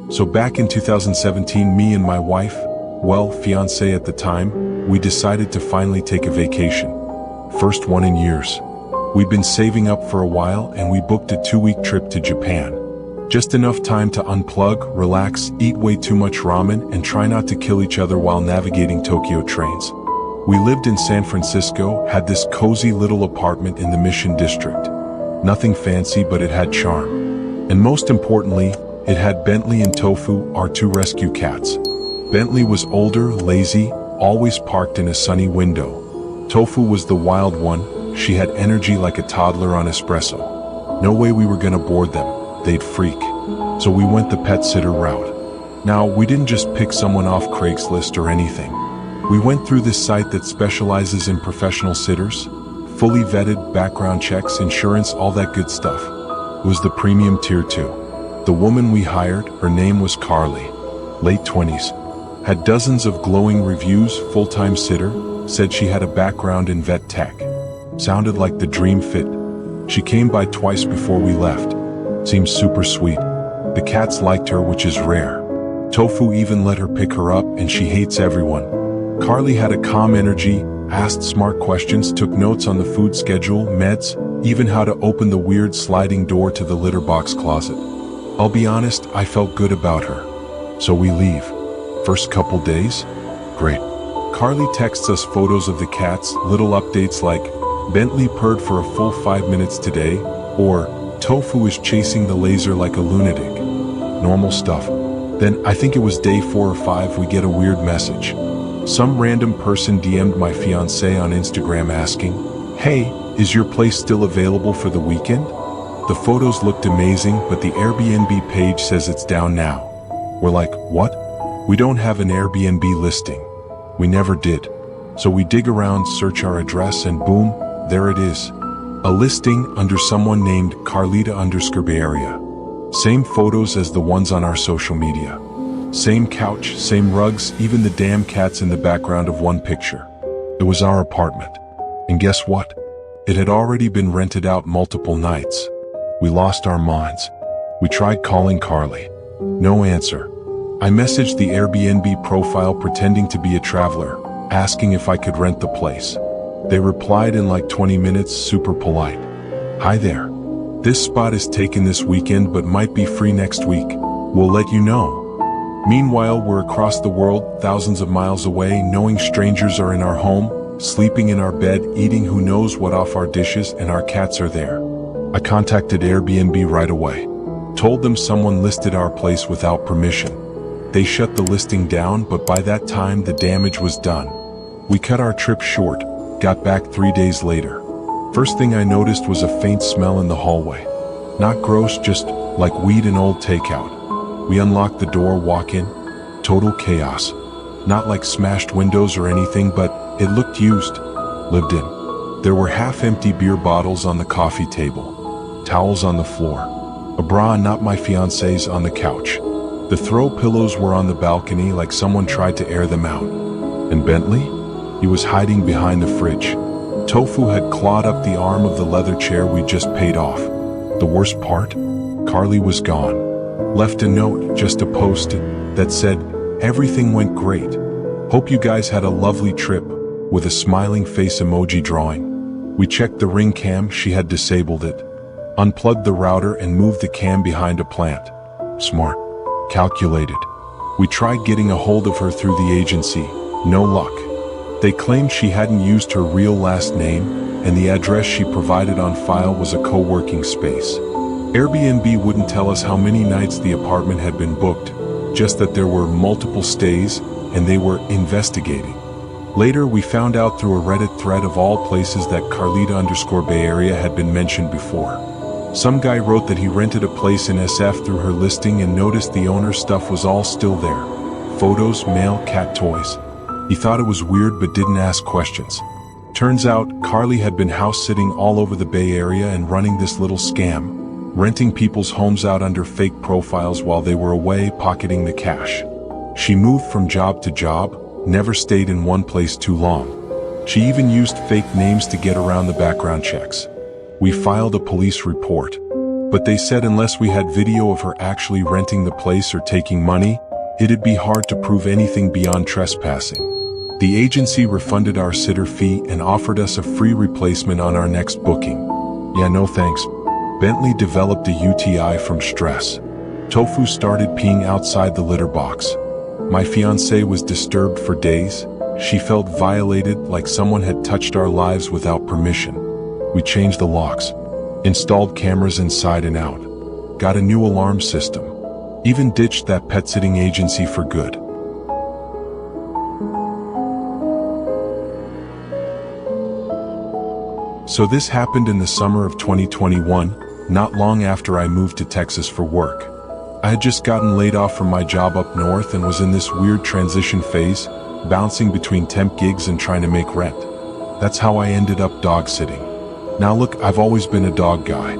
So back in 2017, me and my wife, well, fiancé at the time, we decided to finally take a vacation. First one in years. We'd been saving up for a while and we booked a 2-week trip to Japan. Just enough time to unplug, relax, eat way too much ramen, and try not to kill each other while navigating Tokyo trains. We lived in San Francisco, had this cozy little apartment in the Mission District. Nothing fancy, but it had charm. And most importantly, it had Bentley and Tofu, our 2 rescue cats. Bentley was older, lazy, always parked in a sunny window. Tofu was the wild one. She had energy like a toddler on espresso. No way we were gonna board them. They'd freak. So we went the pet sitter route. Now, we didn't just pick someone off Craigslist or anything. We went through this site that specializes in professional sitters, fully vetted, background checks, insurance, all that good stuff. It was the premium tier 2. The woman we hired, her name was Carly, late 20s, had dozens of glowing reviews, full-time sitter, said she had a background in vet tech. Sounded like the dream fit. She came by twice before we left. Seemed super sweet. The cats liked her, which is rare. Tofu even let her pick her up, and she hates everyone. Carly had a calm energy, asked smart questions, took notes on the food schedule, meds, even how to open the weird sliding door to the litter box closet. I'll be honest, I felt good about her. So we leave. First couple days? Great. Carly texts us photos of the cats, little updates like, Bentley purred for a full 5 minutes today, or, Tofu is chasing the laser like a lunatic. Normal stuff. Then, I think it was day 4 or 5, we get a weird message. Some random person DM'd my fiancé on Instagram asking, "Hey, is your place still available for the weekend?" The photos looked amazing, but the Airbnb page says it's down now. We're like, what? We don't have an Airbnb listing. We never did. So we dig around, search our address, and boom, there it is. A listing under someone named Carlita_Bay Area. Same photos as the ones on our social media. Same couch, same rugs, even the damn cats in the background of one picture. It was our apartment. And guess what? It had already been rented out multiple nights. We lost our minds. We tried calling Carly. No answer. I messaged the Airbnb profile pretending to be a traveler, asking if I could rent the place. They replied in like 20 minutes, super polite. Hi there. This spot is taken this weekend but might be free next week. We'll let you know. Meanwhile, we're across the world, thousands of miles away, knowing strangers are in our home, sleeping in our bed, eating who knows what off our dishes, and our cats are there. I contacted Airbnb right away. Told them someone listed our place without permission. They shut the listing down, but by that time the damage was done. We cut our trip short, got back 3 days later. First thing I noticed was a faint smell in the hallway. Not gross, just like weed and old takeout. We unlocked the door, walk in. Total chaos. Not like smashed windows or anything, but it looked used. Lived in. There were half-empty beer bottles on the coffee table. Towels on the floor. A bra, not my fiancé's, on the couch. The throw pillows were on the balcony like someone tried to air them out. And Bentley? He was hiding behind the fridge. Tofu had clawed up the arm of the leather chair we just paid off. The worst part? Carly was gone. Left a note, just a post that said, "Everything went great. Hope you guys had a lovely trip," with a smiling face emoji drawing. We checked the ring cam, she had disabled it. Unplugged the router and moved the cam behind a plant. Smart. Calculated. We tried getting a hold of her through the agency. No luck. They claimed she hadn't used her real last name, and the address she provided on file was a co-working space. Airbnb wouldn't tell us how many nights the apartment had been booked, just that there were multiple stays, and they were investigating. Later, we found out through a Reddit thread of all places that Carlita_Bay Area had been mentioned before. Some guy wrote that he rented a place in SF through her listing and noticed the owner's stuff was all still there. Photos, mail, cat toys. He thought it was weird but didn't ask questions. Turns out, Carly had been house-sitting all over the Bay Area and running this little scam, renting people's homes out under fake profiles while they were away pocketing the cash. She moved from job to job, never stayed in one place too long. She even used fake names to get around the background checks. We filed a police report. But they said unless we had video of her actually renting the place or taking money, it'd be hard to prove anything beyond trespassing. The agency refunded our sitter fee and offered us a free replacement on our next booking. Yeah, no thanks. Bentley developed a UTI from stress. Tofu started peeing outside the litter box. My fiancée was disturbed for days. She felt violated, like someone had touched our lives without permission. We changed the locks, installed cameras inside and out, got a new alarm system, even ditched that pet sitting agency for good. So this happened in the summer of 2021, not long after I moved to Texas for work. I had just gotten laid off from my job up north and was in this weird transition phase, bouncing between temp gigs and trying to make rent. That's how I ended up dog sitting. Now look, I've always been a dog guy.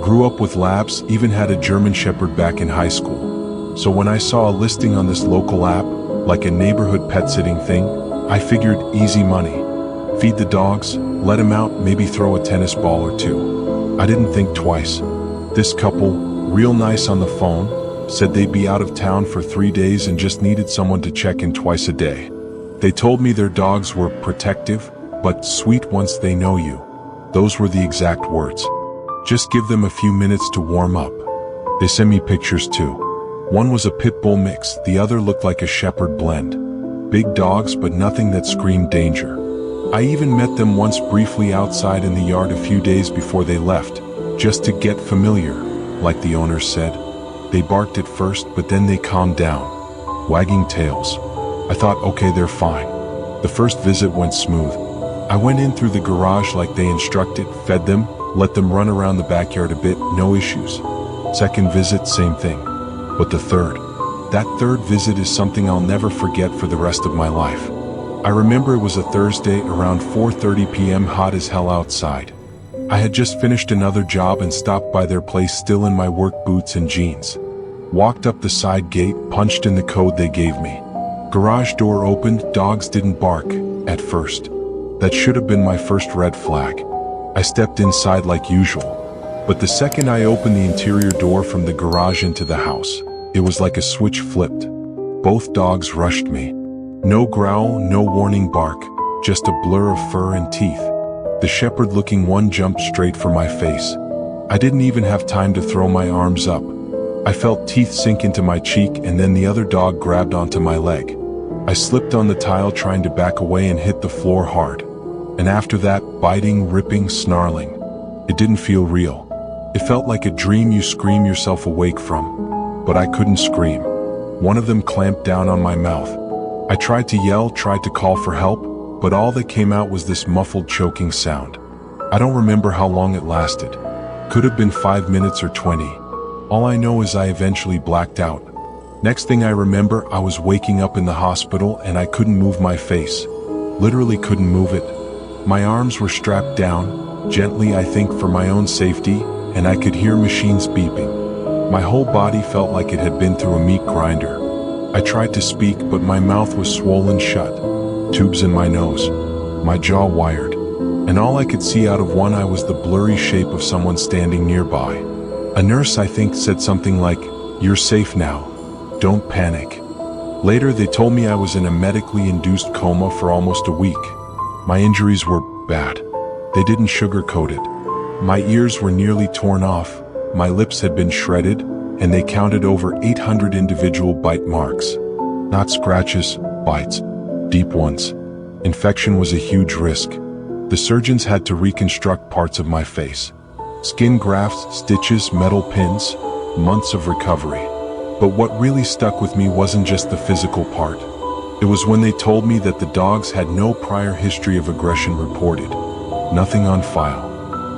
Grew up with labs, even had a German Shepherd back in high school. So when I saw a listing on this local app, like a neighborhood pet sitting thing, I figured easy money. Feed the dogs, let them out, maybe throw a tennis ball or two. I didn't think twice. This couple, real nice on the phone, said they'd be out of town for 3 days and just needed someone to check in twice a day. They told me their dogs were protective, but sweet once they know you. Those were the exact words. Just give them a few minutes to warm up. They sent me pictures too. One was a pit bull mix, the other looked like a shepherd blend. Big dogs, but nothing that screamed danger. I even met them once briefly outside in the yard a few days before they left, just to get familiar, like the owners said. They barked at first, but then they calmed down, wagging tails. I thought, okay, they're fine. The first visit went smooth. I went in through the garage like they instructed, fed them, let them run around the backyard a bit, no issues. Second visit, same thing. But the that third visit is something I'll never forget for the rest of my life. I remember it was a Thursday around 4:30 p.m., hot as hell outside. I had just finished another job and stopped by their place still in my work boots and jeans. Walked up the side gate, punched in the code they gave me. Garage door opened, dogs didn't bark, at first. That should have been my first red flag. I stepped inside like usual. But the second I opened the interior door from the garage into the house, it was like a switch flipped. Both dogs rushed me. No growl, no warning bark, just a blur of fur and teeth. The shepherd-looking one jumped straight for my face. I didn't even have time to throw my arms up. I felt teeth sink into my cheek, and then the other dog grabbed onto my leg. I slipped on the tile trying to back away and hit the floor hard. And after that, biting, ripping, snarling. It didn't feel real. It felt like a dream you scream yourself awake from. But I couldn't scream. One of them clamped down on my mouth. I tried to yell, tried to call for help, but all that came out was this muffled choking sound. I don't remember how long it lasted. Could have been 5 minutes or 20. All I know is I eventually blacked out. Next thing I remember, I was waking up in the hospital and I couldn't move my face. Literally couldn't move it. My arms were strapped down, gently I think for my own safety, and I could hear machines beeping. My whole body felt like it had been through a meat grinder. I tried to speak, but my mouth was swollen shut. Tubes in my nose. My jaw wired. And all I could see out of one eye was the blurry shape of someone standing nearby. A nurse, I think, said something like, "You're safe now. Don't panic." Later they told me I was in a medically induced coma for almost a week. My injuries were bad. They didn't sugarcoat it. My ears were nearly torn off, my lips had been shredded, and they counted over 800 individual bite marks. Not scratches, bites. Deep ones. Infection was a huge risk. The surgeons had to reconstruct parts of my face. Skin grafts, stitches, metal pins, months of recovery. But what really stuck with me wasn't just the physical part. It was when they told me that the dogs had no prior history of aggression reported. Nothing on file.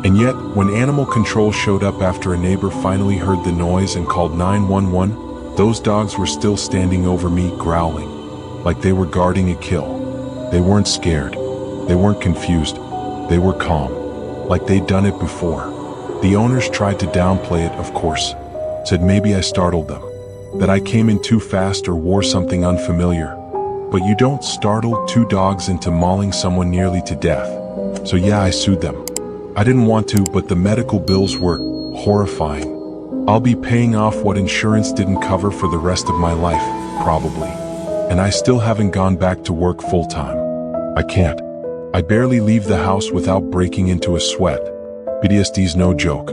And yet, when animal control showed up after a neighbor finally heard the noise and called 911, those dogs were still standing over me, growling, like they were guarding a kill. They weren't scared. They weren't confused. They were calm, like they'd done it before. The owners tried to downplay it, of course. Said maybe I startled them, that I came in too fast or wore something unfamiliar. But you don't startle two dogs into mauling someone nearly to death. So yeah, I sued them. I didn't want to, but the medical bills were horrifying. I'll be paying off what insurance didn't cover for the rest of my life, probably. And I still haven't gone back to work full-time. I can't. I barely leave the house without breaking into a sweat. PTSD's no joke.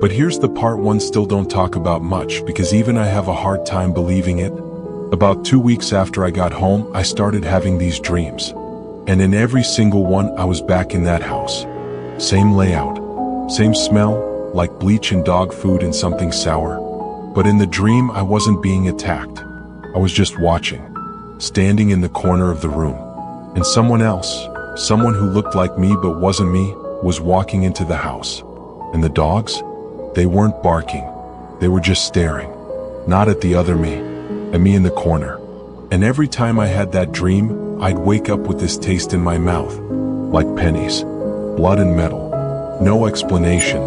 But here's the part one still don't talk about much because even I have a hard time believing it. About 2 weeks after I got home, I started having these dreams. And in every single one, I was back in that house. Same layout, same smell, like bleach and dog food and something sour. But in the dream, I wasn't being attacked. I was just watching, standing in the corner of the room. And someone else, someone who looked like me but wasn't me, was walking into the house. And the dogs? They weren't barking. They were just staring. Not at the other me, at me in the corner. And every time I had that dream, I'd wake up with this taste in my mouth. Like pennies. Blood and metal. No explanation.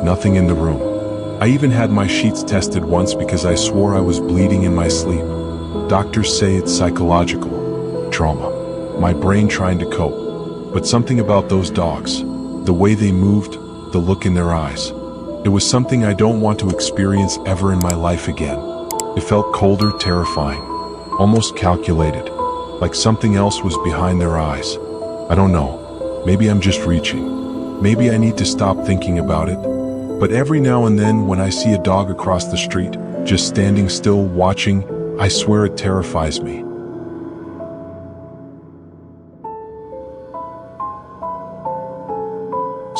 Nothing in the room. I even had my sheets tested once because I swore I was bleeding in my sleep. Doctors say it's psychological. Trauma. My brain trying to cope. But something about those dogs. The way they moved, the look in their eyes. It was something I don't want to experience ever in my life again. It felt colder, terrifying. Almost calculated. Like something else was behind their eyes. I don't know. Maybe I'm just reaching. Maybe I need to stop thinking about it. But every now and then when I see a dog across the street, just standing still watching, I swear it terrifies me.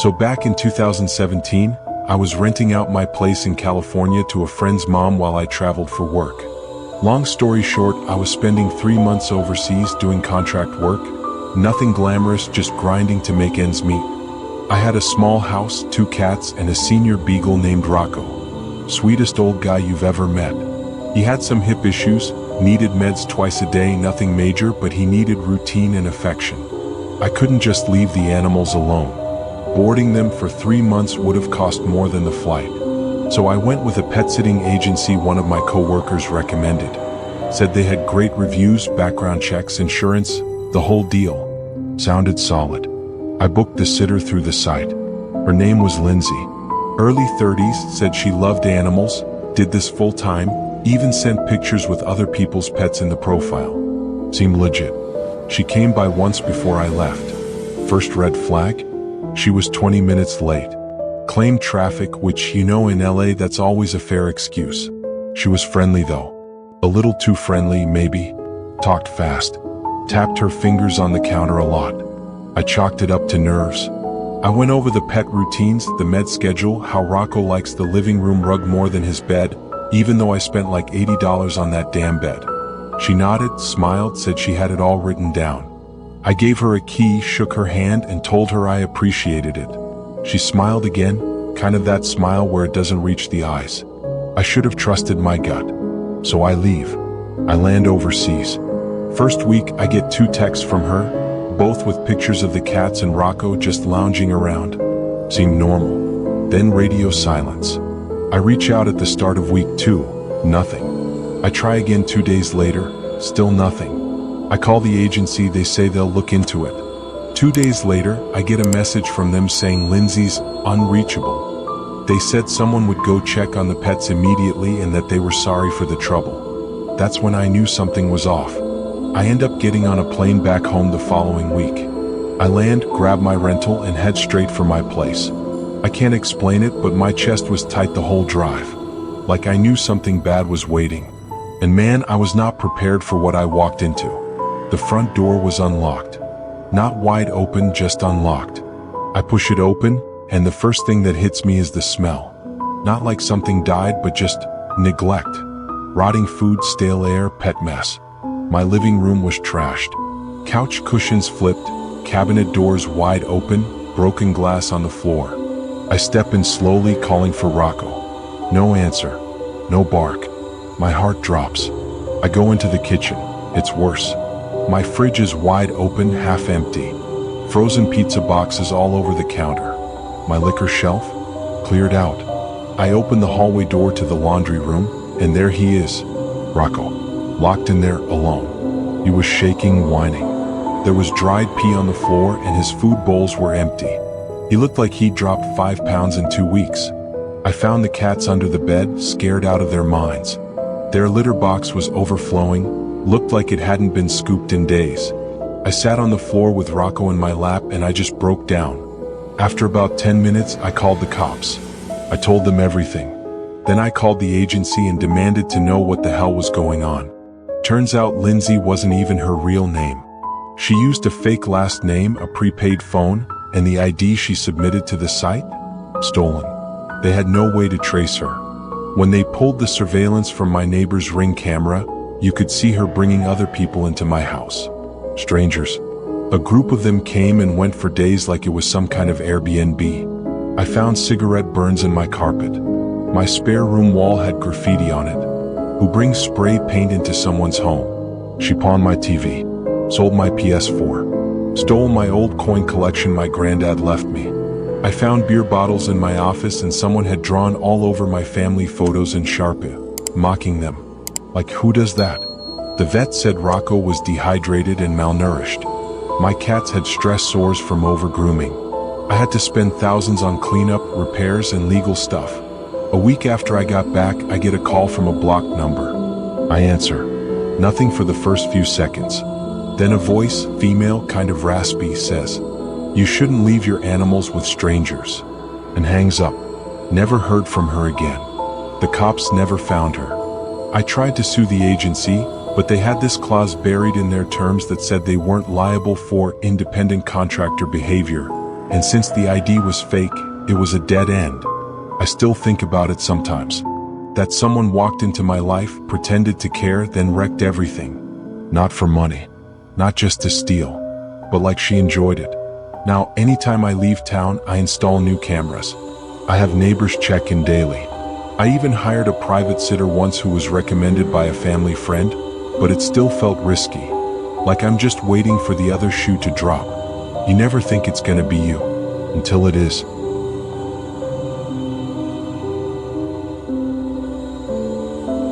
So back in 2017, I was renting out my place in California to a friend's mom while I traveled for work. Long story short, I was spending 3 months overseas doing contract work. Nothing glamorous, just grinding to make ends meet. I had a small house, 2 cats, and a senior beagle named Rocco. Sweetest old guy you've ever met. He had some hip issues, needed meds twice a day, nothing major, but he needed routine and affection. I couldn't just leave the animals alone. Boarding them for 3 months would have cost more than the flight. So I went with a pet sitting agency one of my co-workers recommended. Said they had great reviews, background checks, insurance, the whole deal. Sounded solid. I booked the sitter through the site. Her name was Lindsay. Early 30s, said she loved animals, did this full time, even sent pictures with other people's pets in the profile. Seemed legit. She came by once before I left. First red flag? She was 20 minutes late. Claimed traffic, which you know in LA that's always a fair excuse. She was friendly though. A little too friendly, maybe. Talked fast. Tapped her fingers on the counter a lot. I chalked it up to nerves. I went over the pet routines, the med schedule, how Rocco likes the living room rug more than his bed, even though I spent like $80 on that damn bed. She nodded, smiled, said she had it all written down. I gave her a key, shook her hand, and told her I appreciated it. She smiled again, kind of that smile where it doesn't reach the eyes. I should have trusted my gut. So I leave. I land overseas. First week, I get 2 texts from her, both with pictures of the cats and Rocco just lounging around. Seemed normal. Then radio silence. I reach out at the start of week 2, nothing. I try again 2 days later, still nothing. I call the agency, they say they'll look into it. 2 days later, I get a message from them saying Lindsay's unreachable. They said someone would go check on the pets immediately and that they were sorry for the trouble. That's when I knew something was off. I end up getting on a plane back home the following week. I land, grab my rental, and head straight for my place. I can't explain it, but my chest was tight the whole drive. Like I knew something bad was waiting. And man, I was not prepared for what I walked into. The front door was unlocked. Not wide open, just unlocked. I push it open, and the first thing that hits me is the smell. Not like something died, but just neglect. Rotting food, stale air, pet mess. My living room was trashed. Couch cushions flipped, cabinet doors wide open, broken glass on the floor. I step in slowly, calling for Rocco. No answer. No bark. My heart drops. I go into the kitchen. It's worse. My fridge is wide open, half empty. Frozen pizza boxes all over the counter. My liquor shelf? Cleared out. I open the hallway door to the laundry room, and there he is, Rocco, locked in there alone. He was shaking, whining. There was dried pee on the floor, and his food bowls were empty. He looked like he'd dropped 5 pounds in 2 weeks. I found the cats under the bed, scared out of their minds. Their litter box was overflowing, looked like it hadn't been scooped in days. I sat on the floor with Rocco in my lap and I just broke down. After about 10 minutes, I called the cops. I told them everything. Then I called the agency and demanded to know what the hell was going on. Turns out Lindsay wasn't even her real name. She used a fake last name, a prepaid phone, and the ID she submitted to the site? Stolen. They had no way to trace her. When they pulled the surveillance from my neighbor's Ring camera, you could see her bringing other people into my house. Strangers. A group of them came and went for days like it was some kind of Airbnb. I found cigarette burns in my carpet. My spare room wall had graffiti on it. Who brings spray paint into someone's home? She pawned my TV, sold my PS4, stole my old coin collection my granddad left me. I found beer bottles in my office and someone had drawn all over my family photos in Sharpie, mocking them. Like, who does that? The vet said Rocco was dehydrated and malnourished. My cats had stress sores from over-grooming. I had to spend thousands on cleanup, repairs, and legal stuff. A week after I got back, I get a call from a blocked number. I answer. Nothing for the first few seconds. Then a voice, female, kind of raspy, says, "You shouldn't leave your animals with strangers," and hangs up. Never heard from her again. The cops never found her. I tried to sue the agency, but they had this clause buried in their terms that said they weren't liable for independent contractor behavior, and since the ID was fake, it was a dead end. I still think about it sometimes. That someone walked into my life, pretended to care, then wrecked everything. Not for money. Not just to steal. But like she enjoyed it. Now, anytime I leave town, I install new cameras. I have neighbors check in daily. I even hired a private sitter once who was recommended by a family friend, but it still felt risky. Like I'm just waiting for the other shoe to drop. You never think it's gonna be you, until it is.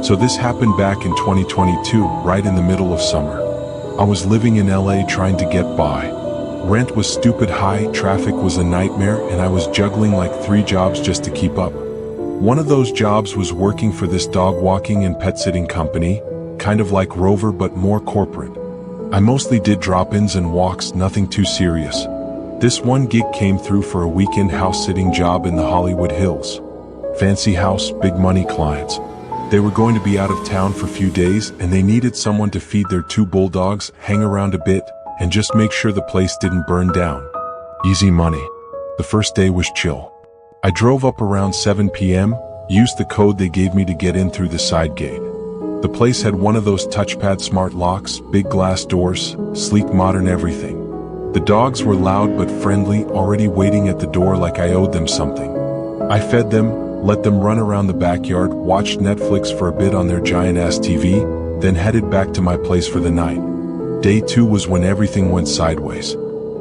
So this happened back in 2022, right in the middle of summer. I was living in LA trying to get by. Rent was stupid high, traffic was a nightmare, and I was juggling like 3 jobs just to keep up. One of those jobs was working for this dog walking and pet sitting company, kind of like Rover but more corporate. I mostly did drop-ins and walks, nothing too serious. This one gig came through for a weekend house sitting job in the Hollywood Hills. Fancy house, big money clients. They were going to be out of town for a few days and they needed someone to feed their 2 bulldogs, hang around a bit, and just make sure the place didn't burn down. Easy money. The first day was chill. I drove up around 7 p.m., used the code they gave me to get in through the side gate. The place had one of those touchpad smart locks, big glass doors, sleek modern everything. The dogs were loud but friendly, already waiting at the door like I owed them something. I fed them, let them run around the backyard, watched Netflix for a bit on their giant-ass TV, then headed back to my place for the night. Day 2 was when everything went sideways.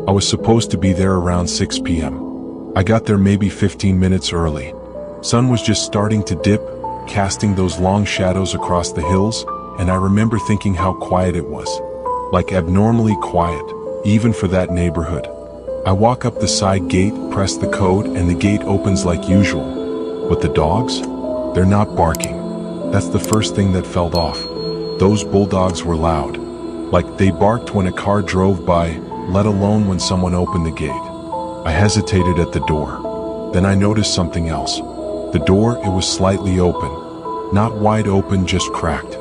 I was supposed to be there around 6 p.m. I got there maybe 15 minutes early. Sun was just starting to dip, casting those long shadows across the hills, and I remember thinking how quiet it was. Like abnormally quiet, even for that neighborhood. I walk up the side gate, press the code, and the gate opens like usual. But the dogs? They're not barking. That's the first thing that felt off. Those bulldogs were loud. Like they barked when a car drove by, let alone when someone opened the gate. I hesitated at the door. Then I noticed something else. The door, it was slightly open. Not wide open, just cracked.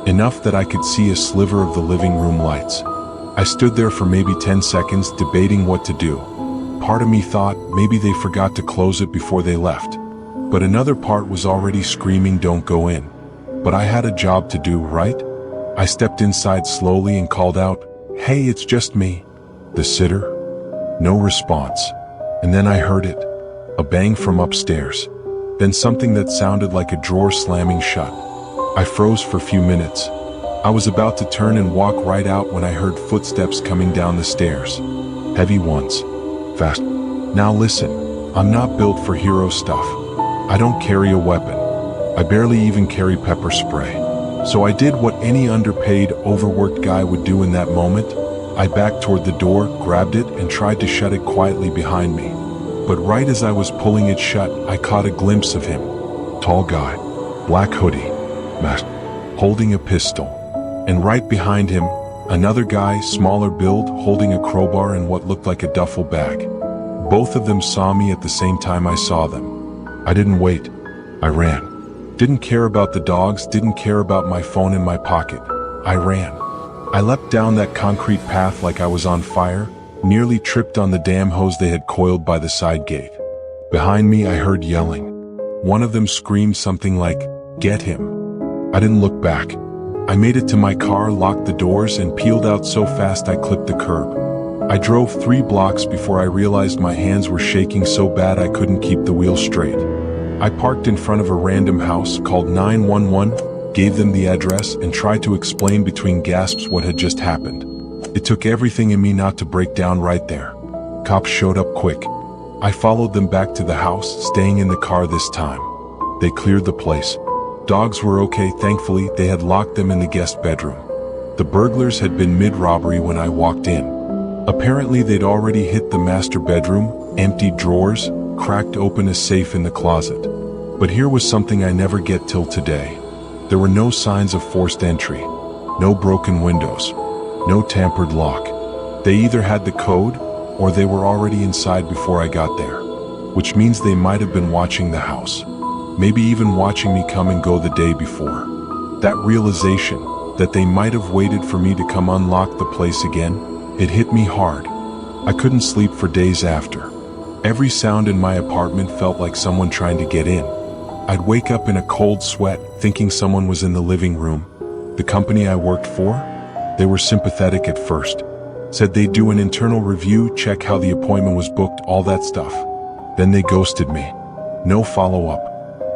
Enough that I could see a sliver of the living room lights. I stood there for maybe 10 seconds debating what to do. Part of me thought maybe they forgot to close it before they left. But another part was already screaming, "Don't go in." But I had a job to do, right? I stepped inside slowly and called out, "Hey, it's just me." The sitter? No response. And then I heard it. A bang from upstairs. Then something that sounded like a drawer slamming shut. I froze for a few minutes. I was about to turn and walk right out when I heard footsteps coming down the stairs. Heavy ones. Fast. Now listen, I'm not built for hero stuff. I don't carry a weapon. I barely even carry pepper spray. So I did what any underpaid, overworked guy would do in that moment. I backed toward the door, grabbed it, and tried to shut it quietly behind me. but right as I was pulling it shut, I caught a glimpse of him. Tall guy, black hoodie, mask, holding a pistol. And right behind him, another guy, smaller build, holding a crowbar and what looked like a duffel bag. Both of them saw me at the same time I saw them. I didn't wait. I ran. Didn't care about the dogs, didn't care about my phone in my pocket. I ran. I leapt down that concrete path like I was on fire, nearly tripped on the damn hose they had coiled by the side gate. Behind me I heard yelling. One of them screamed something like, "Get him." I didn't look back. I made it to my car, locked the doors, and peeled out so fast I clipped the curb. I drove 3 blocks before I realized my hands were shaking so bad I couldn't keep the wheel straight. I parked in front of a random house, called 911, gave them the address, and tried to explain between gasps what had just happened. It took everything in me not to break down right there. Cops showed up quick. I followed them back to the house, staying in the car this time. They cleared the place. Dogs were okay, thankfully. They had locked them in the guest bedroom. The burglars had been mid-robbery when I walked in. Apparently they'd already hit the master bedroom, emptied drawers, cracked open a safe in the closet. But here was something I never get till today. There were no signs of forced entry, no broken windows, no tampered lock. They either had the code, or they were already inside before I got there. Which means they might have been watching the house. Maybe even watching me come and go the day before. That realization, that they might have waited for me to come unlock the place again, it hit me hard. I couldn't sleep for days after. Every sound in my apartment felt like someone trying to get in. I'd wake up in a cold sweat, thinking someone was in the living room. The company I worked for? They were sympathetic at first. Said they'd do an internal review, check how the appointment was booked, all that stuff. Then they ghosted me. No follow-up.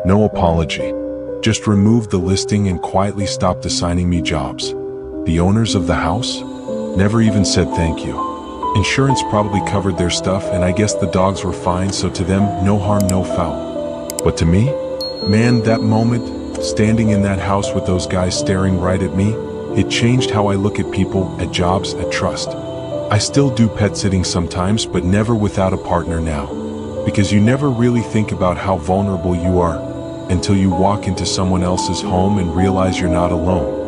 No apology. Just removed the listing and quietly stopped assigning me jobs. The owners of the house? Never even said thank you. Insurance probably covered their stuff, and I guess the dogs were fine, so to them, no harm, no foul. But to me? Man, that moment, standing in that house with those guys staring right at me, it changed how I look at people, at jobs, at trust. I still do pet sitting sometimes, but never without a partner now. Because you never really think about how vulnerable you are until you walk into someone else's home and realize you're not alone.